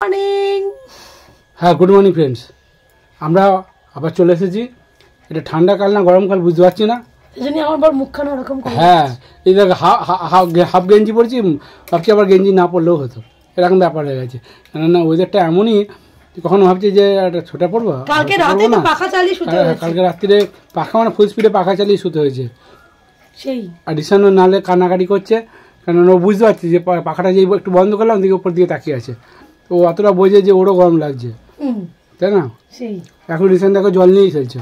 Morning. হ্যাঁ, good morning friends. আমরা আবার চলে এসেছি। এটা ঠান্ডাকাল না গরমকাল বুঝতে পারছি না, এই জন্য আমার বড় মুখখানা ওরকম। হ্যাঁ, এই দেখ হাফ গেঞ্জি পরছি, ভাবছি আবার গেঞ্জি না পরলেও হতো, এরকম ব্যাপার হয়ে গেছে। কেননা ওয়েদারটা এমনই, কখনো ভাবছি যে একটা ছোটা পরবো, কালকে রাতে তো পাখা চালিয়ে শুতে হয়েছে। কালকে রাত্রিরে পাখা মানে ফুল স্পিডে পাখা চালিয়ে শুতে হয়েছে সেই। আর রিসানো নালে কান্নাকাটি করছে, কেননা ও বুঝতে পারছি যে পাখাটা যে একটু বন্ধ করলাম দিকে উপর দিকে তাকিয়ে আছে, ও অতটা বোঝে যে ওরও গরম লাগছে, তাই না? সেই এখন রিসেন্ট দেখো জল নিয়েই খেলছে,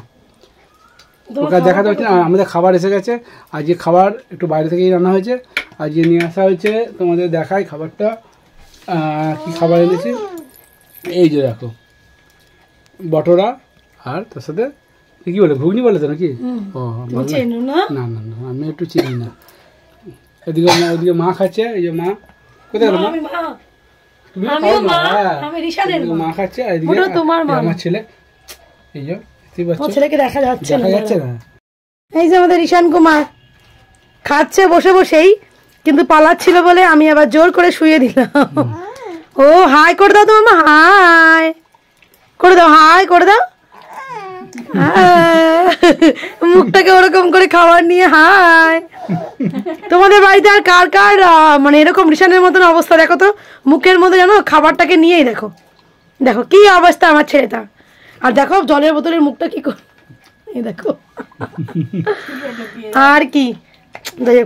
ওকে দেখাতে পারছি না। আমাদের খাবার এসে গেছে, আজকে খাবার একটু বাইরে থেকেই রান্না হয়েছে, আজকে নিয়ে আসা হয়েছে। তোমাদের দেখাই খাবারটা, কি খাবার এনেছি। এই যে দেখো বটরা, আর তার সাথে কি বলে ঘুগনি বলে তো নাকি? ও না না না, আমি একটু চিনি না। এদিকে ওদিকে মা খাচ্ছে, এই যে মা কোথায় গেল? মা খাচ্ছে, আর এদিকে আমার ছেলে, এই যে ছেলেকে দেখা যাচ্ছে না। এই যে আমাদের ঈশান কুমার খাচ্ছে বসে বসেই, কিন্তু পালাচ্ছিল বলে আমি আবার জোর করে শুয়ে দিলাম। ও হাই করে দাও তোমার মা, হাই করে দাও, হাই করে দাও। মুখটাকে ওরকম করে খাবার নিয়ে হাই। তোমাদের বাড়িতে আর কার কার মানে এরকম রিশানের মতন অবস্থা দেখো তো, মুখের মধ্যে জানো খাবারটাকে নিয়েই দেখো, দেখো কি অবস্থা আমার ছেলেটা। আর দেখো জলের বোতলের মুখটা কি করে, এই দেখো। আর কি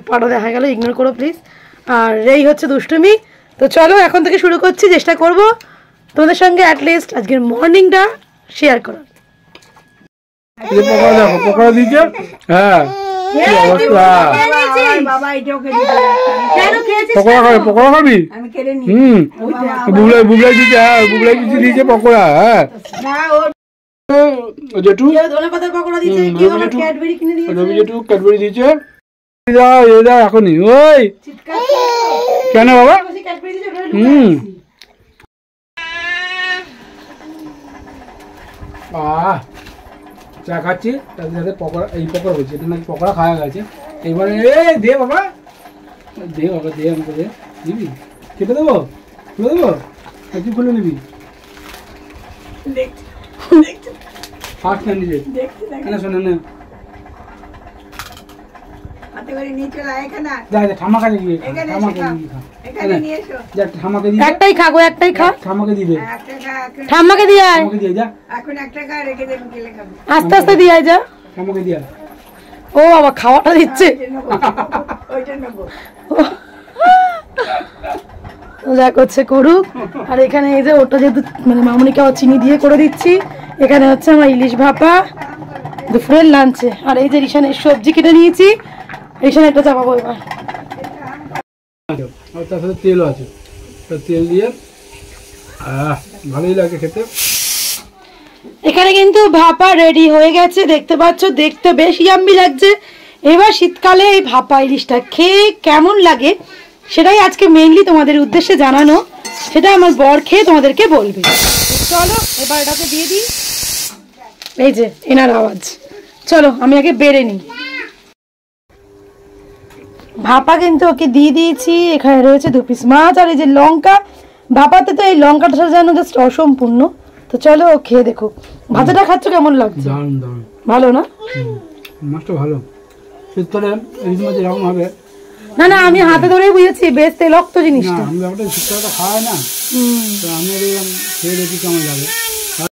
পাড়ো দেখা গেল, ইগনোর করো প্লিজ। আর এই হচ্ছে দুষ্টুমি। তো চলো এখন থেকে শুরু করছি, চেষ্টা করব তোমাদের সঙ্গে অ্যাটলিস্ট আজকের মর্নিংটা শেয়ার করার। পকোড়া দিচ্ছে, হ্যাঁ পকোড়া খাবি? বুবলাই দিচ্ছে, হ্যাঁ বুবলাই দিচ্ছে পকোড়া। হ্যাঁ জেঠু ক্যাডবেরি দিচ্ছে, এখনই। ওই কেন বাবা? চা খাচ্ছি, তাদের সাথে পকোড়া, এই পকোড়া হচ্ছে, এটা নাকি পকোড়া খাওয়া গেছে। এবারে দে বাবা, দে বাবা, দে আমাকে, দে, দিবি? খেতে দেবো, খুলে দেবো, তুই খুলে নিবি। ফার্স্ট না নিজে না, শোনা না, একটাই খাবো, একটাই খা, ঠাম্মাকে দিয়ে, ঠাম্মাকে দিয়ে আস্তে আস্তে দিয়ে যা, ঠাম্মাকে দিয়ে। ও বাবা খাওয়াটা দিচ্ছে, যা করছে করুক। আর এখানে এই যে ওটা যেহেতু মানে মামুনিকে চিনি দিয়ে করে দিচ্ছি, এখানে হচ্ছে আমার ইলিশ ভাপা দুপুরের লাঞ্চে। আর এই যে রিশানের সবজি কেটে নিয়েছি, রিশান একটা চাপাবো এবার। তার সাথে তেলও আছে, তেল দিয়ে ভালোই লাগে খেতে। এখানে কিন্তু ভাপা রেডি হয়ে গেছে, দেখতে পাচ্ছ, দেখতে বেশ ইয়াম্মি লাগছে। এবার শীতকালে এই ভাপা ইলিশটা খেয়ে কেমন লাগে সেটাই আজকে মেইনলি তোমাদের উদ্দেশ্যে জানানো, সেটা আমার বর খেয়ে তোমাদেরকে বলবে। চলো এবার এটাকে দিয়ে দিই, এই যে এনার আওয়াজ। চলো আমি আগে বেড়ে নিই। ভাপা কিন্তু ওকে দিয়ে দিয়েছি, এখানে রয়েছে 2 পিস মাছ আর এই যে লঙ্কা। ভাপাতে তো এই লঙ্কাটা যেন জাস্ট অসম্পূর্ণ। তো চলো ও খেয়ে দেখো। ভাজাটা খাচ্ছ কেমন লাগছে? দারুণ দারুণ, ভালো না? মাছটা ভালো, শীতকালে ইলিশ মাছ এরকম হবে না। না আমি হাতে ধরেই বুঝেছি বেশ তেলক্ত জিনিসটা, আমি ব্যাপারটা শীতকালে খাওয়াই না, তো আমি খেয়ে দেখি কেমন লাগে।